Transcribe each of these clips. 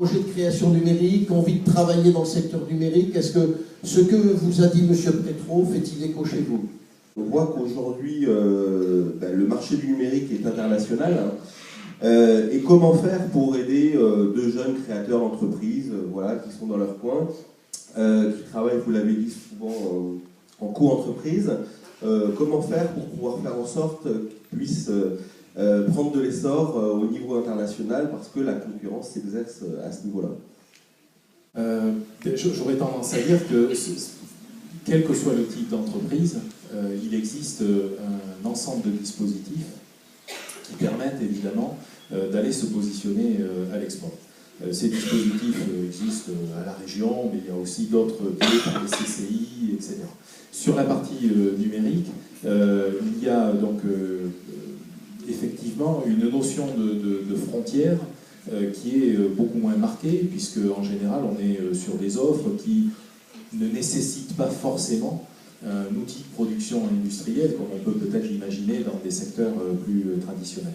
Projet de création numérique, envie de travailler dans le secteur numérique, est-ce que ce que vous a dit M. Prétraud fait-il écho chez vous? On voit qu'aujourd'hui, le marché du numérique est international. Et comment faire pour aider de jeunes créateurs d'entreprises qui sont dans leur coin, qui travaillent, vous l'avez dit souvent, en co-entreprise. Comment faire pour pouvoir faire en sorte qu'ils puissent prendre de l'essor au niveau international, parce que la concurrence s'exerce à ce niveau-là. J'aurais tendance à dire que, quel que soit le type d'entreprise, il existe un ensemble de dispositifs qui permettent évidemment d'aller se positionner à l'export. Ces dispositifs existent à la région, mais il y a aussi d'autres biais par les CCI, etc. Sur la partie numérique, il y a donc effectivement une notion de frontière qui est beaucoup moins marquée, puisque en général on est sur des offres qui ne nécessitent pas forcément un outil de production industrielle comme on peut peut-être l'imaginer dans des secteurs plus traditionnels.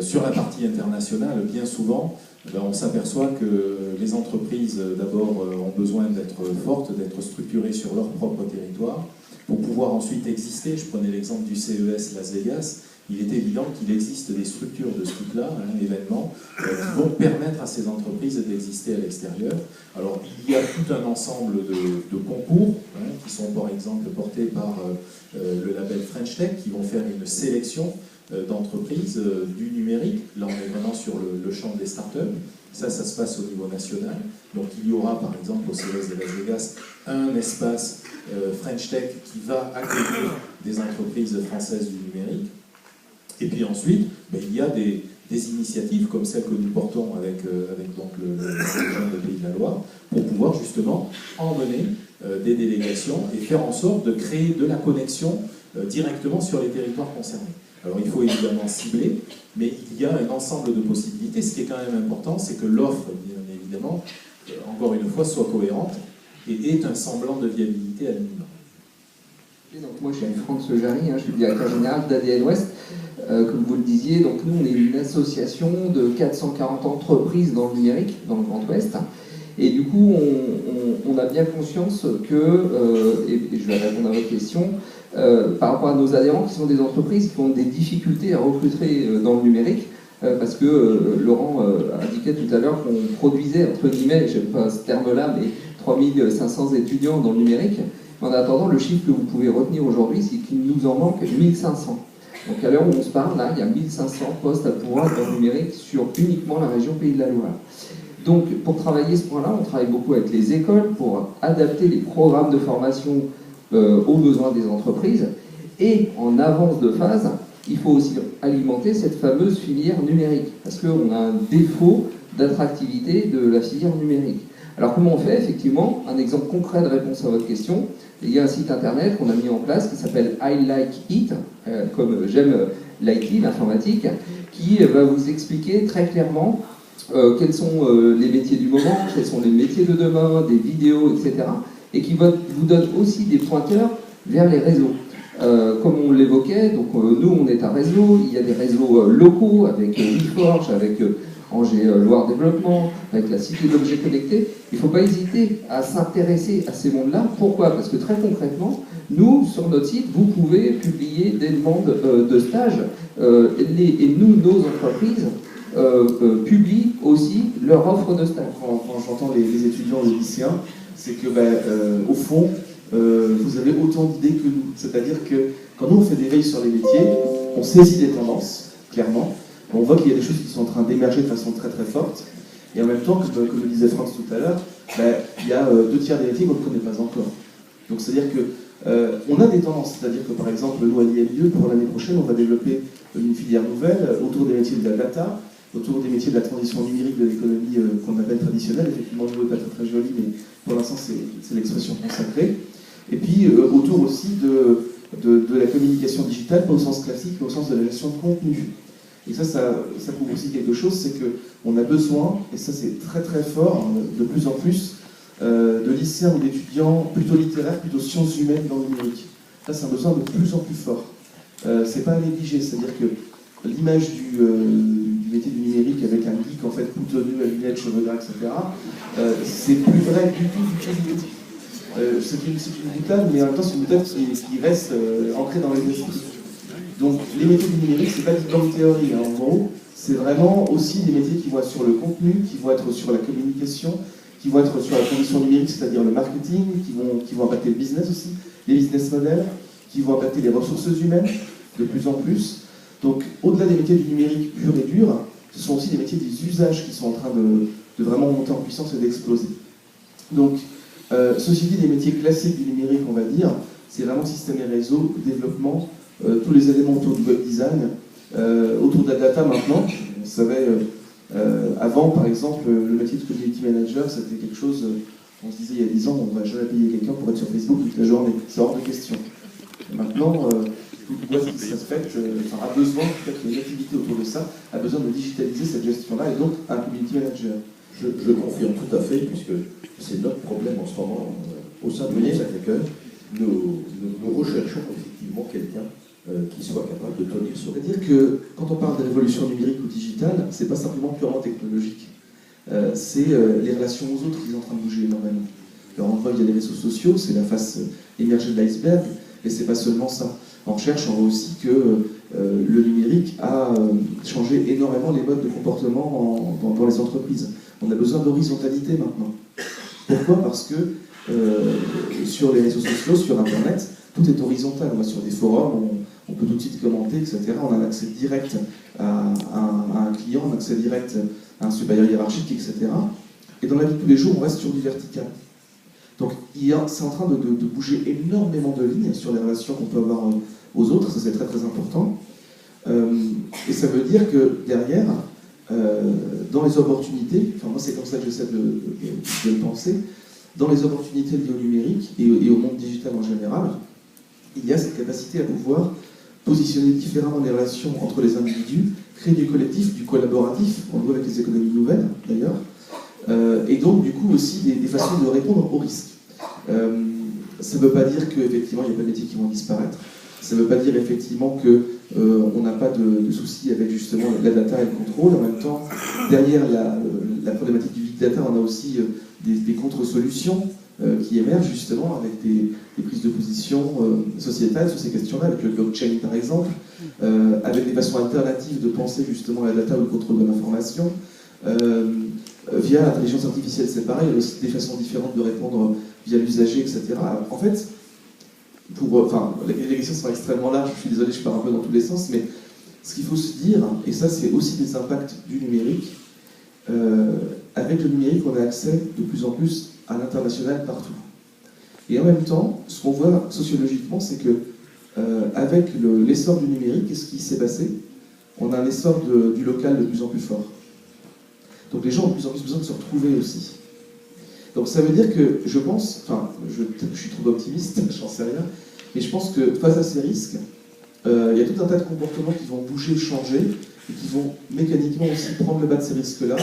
Sur la partie internationale, bien souvent, on s'aperçoit que les entreprises d'abord ont besoin d'être fortes, d'être structurées sur leur propre territoire pour pouvoir ensuite exister. Je prenais l'exemple du CES Las Vegas. Il est évident qu'il existe des structures de ce type-là, événements, qui vont permettre à ces entreprises d'exister à l'extérieur. Alors, il y a tout un ensemble de concours qui sont par exemple portés par le label French Tech, qui vont faire une sélection d'entreprises du numérique. Là, on est vraiment sur le champ des startups. Ça se passe au niveau national. Donc, il y aura par exemple au CES de Las Vegas un espace French Tech qui va accueillir des entreprises françaises du numérique. Et puis ensuite, il y a des initiatives comme celle que nous portons avec donc le région de Pays de la Loire pour pouvoir justement emmener des délégations et faire en sorte de créer de la connexion directement sur les territoires concernés. Alors il faut évidemment cibler, mais il y a un ensemble de possibilités. Ce qui est quand même important, c'est que l'offre, bien évidemment, encore une fois, soit cohérente et ait un semblant de viabilité à minimum. Donc moi je suis Franck Sojari, je suis le directeur général d'ADN Ouest. Comme vous le disiez, donc nous on est une association de 440 entreprises dans le numérique, dans le Grand Ouest. Et du coup on a bien conscience que, et je vais répondre à votre question, par rapport à nos adhérents qui sont des entreprises qui ont des difficultés à recruter dans le numérique, parce que Laurent indiquait tout à l'heure qu'on produisait, entre guillemets, j'aime pas ce terme-là, mais 3500 étudiants dans le numérique. En attendant, le chiffre que vous pouvez retenir aujourd'hui, c'est qu'il nous en manque 1500. Donc à l'heure où on se parle, là, il y a 1500 postes à pourvoir dans le numérique sur uniquement la région Pays de la Loire. Donc pour travailler ce point-là, on travaille beaucoup avec les écoles pour adapter les programmes de formation aux besoins des entreprises. Et en avance de phase, il faut aussi alimenter cette fameuse filière numérique, parce qu'on a un défaut d'attractivité de la filière numérique. Alors comment on fait? Effectivement, un exemple concret de réponse à votre question, il y a un site internet qu'on a mis en place qui s'appelle I Like It, comme j'aime l'IT, l'informatique, qui va vous expliquer très clairement quels sont les métiers du moment, quels sont les métiers de demain, des vidéos, etc. Et qui vous donne aussi des pointeurs vers les réseaux. Comme on l'évoquait, donc nous on est un réseau, il y a des réseaux locaux avec WeForge, avec Angers Loire Développement, avec la Cité d'objets connectés. Il ne faut pas hésiter à s'intéresser à ces mondes-là. Pourquoi? Parce que très concrètement, nous, sur notre site, vous pouvez publier des demandes de stages et nous, nos entreprises, publient aussi leur offre de stage. Quand j'entends les étudiants, les lycéens, c'est que, au fond, vous avez autant d'idées que nous. C'est-à-dire que quand nous, on fait des veilles sur les métiers, on saisit des tendances, clairement. On voit qu'il y a des choses qui sont en train d'émerger de façon très très forte. Et en même temps, comme le disait Franck tout à l'heure, il y a 2/3 des métiers qu'on ne connaît pas encore. Donc c'est-à-dire qu'on a des tendances. C'est-à-dire que par exemple, nous à l'IMIE, pour l'année prochaine, on va développer une filière nouvelle autour des métiers de la data, autour des métiers de la transition numérique de l'économie qu'on appelle traditionnelle. Effectivement, le mot n'est pas très, très joli, mais pour l'instant, c'est l'expression consacrée. Et puis autour aussi de la communication digitale, pas au sens classique, mais au sens de la gestion de contenu. Et ça prouve aussi quelque chose, c'est qu'on a besoin, et ça c'est très très fort, de plus en plus, de lycéens ou d'étudiants plutôt littéraires, plutôt sciences humaines dans le numérique. Là c'est un besoin de plus en plus fort. C'est pas à négliger, c'est-à-dire que l'image du métier du numérique avec un geek en fait boutonneux, à lunettes, cheveux gras, etc. C'est plus vrai du tout. C'est une boutade, mais en même temps c'est une boutade qui reste ancrée dans les esprits. Donc les métiers du numérique, c'est pas du blanc théorie, hein. En gros, c'est vraiment aussi des métiers qui vont être sur le contenu, qui vont être sur la communication, qui vont être sur la condition numérique, c'est-à-dire le marketing, qui vont impacter le business aussi, les business models, qui vont impacter les ressources humaines de plus en plus. Donc au-delà des métiers du numérique pur et dur, ce sont aussi des métiers des usages qui sont en train de vraiment monter en puissance et d'exploser. Donc ceci dit, des métiers classiques du numérique, on va dire, c'est vraiment système et réseau, développement, tous les éléments autour du web design, autour de la data maintenant. Vous savez, avant, par exemple, le métier de community manager, c'était quelque chose, on se disait il y a 10 ans, on ne va jamais payer quelqu'un pour être sur Facebook toute la journée. C'est hors de question. Et maintenant, toute boîte qui se respecte a besoin, en tout cas, qu'il y ait une activité autour de ça, a besoin de digitaliser cette gestion-là, et donc un community manager. Je confirme tout à fait, puisque c'est notre problème en ce moment au sein du Sacré-Cœur. Nous recherchons effectivement quelqu'un qui soit capable de tenir sur. C'est-à-dire que quand on parle de révolution numérique ou digitale, c'est pas simplement purement technologique. C'est les relations aux autres qui sont en train de bouger énormément. Alors on voit qu'il y a les réseaux sociaux, c'est la face émergée de l'iceberg, et c'est pas seulement ça. En recherche, on voit aussi que le numérique a changé énormément les modes de comportement dans les entreprises. On a besoin d'horizontalité maintenant. Pourquoi ? Parce que sur les réseaux sociaux, sur Internet, tout est horizontal. On va sur des forums, on peut tout de suite commenter, etc. On a un accès direct à un client, un accès direct à un supérieur hiérarchique, etc. Et dans la vie de tous les jours, on reste sur du vertical. Donc c'est en train de bouger énormément de lignes sur les relations qu'on peut avoir aux autres, ça c'est très très important. Et ça veut dire que derrière, dans les opportunités, enfin moi c'est comme ça que j'essaie de le penser, dans les opportunités liées au numérique et au monde digital en général, il y a cette capacité à pouvoir positionner différemment les relations entre les individus, créer du collectif, du collaboratif, on le voit avec les économies nouvelles d'ailleurs, et donc du coup aussi des façons de répondre aux risques. Ça ne veut pas dire qu'effectivement il n'y a pas de métiers qui vont disparaître, ça ne veut pas dire effectivement qu'on n'a pas de soucis avec justement la data et le contrôle. En même temps, derrière la problématique du big data, on a aussi des contre-solutions qui émergent justement avec des prises de position sociétales sur ces questions-là, avec le blockchain par exemple, avec des façons alternatives de penser justement la data ou le contrôle de l'information. Via l'intelligence artificielle, c'est pareil, il y a aussi des façons différentes de répondre via l'usager, etc. En fait, les questions sont extrêmement larges, je suis désolé, je pars un peu dans tous les sens, mais ce qu'il faut se dire, et ça c'est aussi des impacts du numérique, avec le numérique on a accès de plus en plus à l'international partout. Et en même temps, ce qu'on voit sociologiquement, c'est que avec l'essor du numérique, qu'est-ce qui s'est passé ? On a un essor du local de plus en plus fort. Donc les gens ont de plus en plus besoin de se retrouver aussi. Donc ça veut dire que je pense, peut-être que je suis trop optimiste, j'en sais rien, mais je pense que face à ces risques, il y a tout un tas de comportements qui vont bouger, changer, et qui vont mécaniquement aussi prendre le bas de ces risques-là,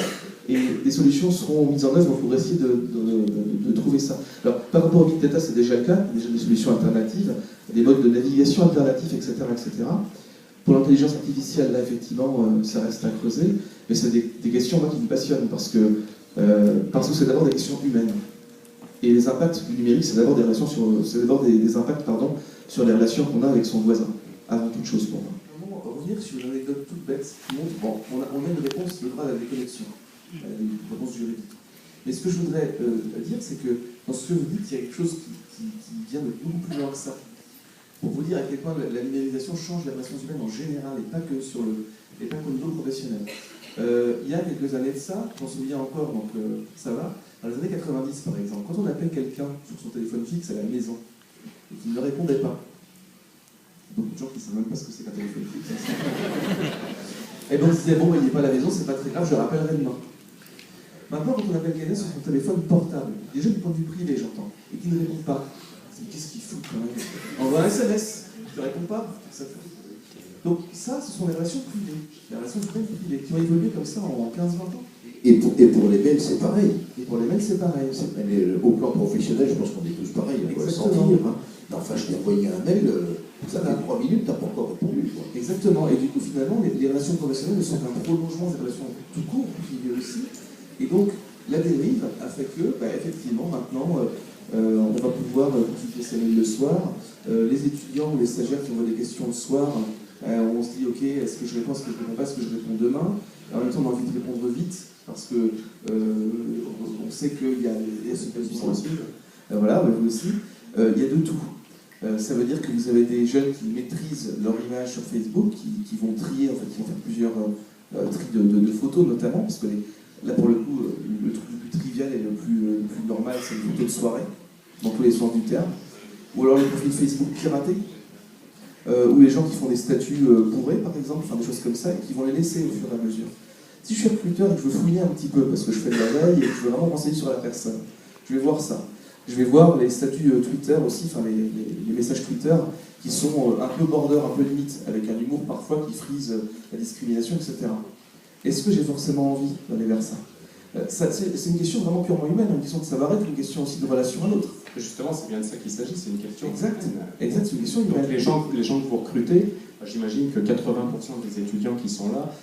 et des solutions seront mises en œuvre pour essayer de trouver ça. Alors par rapport au big data, c'est déjà le cas, il y a déjà des solutions alternatives, des modes de navigation alternatifs, etc. etc. Pour l'intelligence artificielle, là effectivement, ça reste à creuser, mais c'est des questions moi, qui me passionnent, parce que c'est d'abord des questions humaines. Et les impacts du numérique, c'est d'abord des impacts sur les relations qu'on a avec son voisin, avant toute chose pour moi. On va revenir sur une anecdote toute bête qui montre, on a une réponse de droit à la déconnexion, une réponse juridique. Mais ce que je voudrais dire, c'est que dans ce que vous dites, il y a quelque chose qui vient de beaucoup plus loin que ça. Pour vous dire à quel point la numérisation change les relations humaines en général, et pas que au niveau professionnel. Il y a quelques années de ça, j'en souviens encore, donc ça va, dans les années 90 par exemple, quand on appelait quelqu'un sur son téléphone fixe à la maison et qu'il ne répondait pas, beaucoup de gens qui ne savent même pas ce que c'est qu'un téléphone fixe, et donc on se disait, bon, il n'est pas à la maison, c'est pas très grave, je le rappellerai demain. Maintenant, quand on appelle quelqu'un sur son téléphone portable, déjà du point de vue privé, j'entends, et qu'il ne répond pas, c'est qu'est-ce qu'il fout quand même ? Envoie un SMS, il ne répond pas, ça fait. Donc ça, ce sont les relations privées, les relations privées qui ont évolué comme ça en 15-20 ans. Et pour les mails, c'est pareil. Et pour les mails, c'est pareil. Mais au plan professionnel, je pense qu'on est tous pareils, on doit le sentir. Hein. Enfin, je t'ai envoyé un mail, Ça fait 3 minutes, t'as pas encore répondu. Quoi. Exactement, et du coup finalement les relations professionnelles ne sont qu'un prolongement des relations tout court privées aussi. Et donc la dérive a fait que, effectivement, maintenant on va pouvoir consulter ses mails le soir. Les étudiants ou les stagiaires qui envoient des questions le soir, on se dit ok, est-ce que je réponds, est-ce que je réponds pas, est-ce que je réponds demain. En même temps on a envie de répondre vite, parce que on sait qu'il y a ce besoin aussi. Voilà, vous aussi. Il y a de tout. Ça veut dire que vous avez des jeunes qui maîtrisent leur image sur Facebook, qui vont trier, en fait, qui vont faire plusieurs tris de photos notamment, parce que là pour le coup, le truc le plus trivial et le plus normal, c'est les photos de soirée, dans tous les sens du terme. Ou alors les profils Facebook piratés, ou les gens qui font des statuts bourrés par exemple, enfin des choses comme ça, et qui vont les laisser au fur et à mesure. Si je suis recruteur et que je veux fouiller un petit peu, parce que je fais de la veille et que je veux vraiment renseigner sur la personne, je vais voir ça. Je vais voir les statuts Twitter aussi, enfin les messages Twitter qui sont un peu border, un peu limite, avec un humour parfois qui frise la discrimination, etc. Est-ce que j'ai forcément envie d'aller vers ça, c'est une question vraiment purement humaine, une question de savoir être, une question aussi de relation à l'autre. Justement, c'est bien de ça qu'il s'agit, c'est une question Exact, humaine. exact, c'est une question humaine. Donc les gens que vous recrutez, j'imagine que 80% des étudiants qui sont là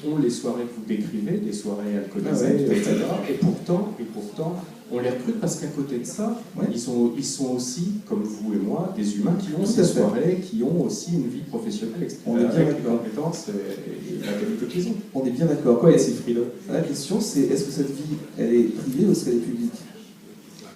ont les soirées que vous décrivez, des soirées alcoolisées, etc. Et pourtant, on les recrute parce qu'à côté de ça, ils sont aussi, comme vous et moi, des humains qui ont ces soirées, qui ont aussi une vie professionnelle avec les compétences et la qualité qu'ils ont. On est bien d'accord. Pourquoi il y a ces frileux? La question, c'est est-ce que cette vie, elle est privée ou est-ce qu'elle est publique?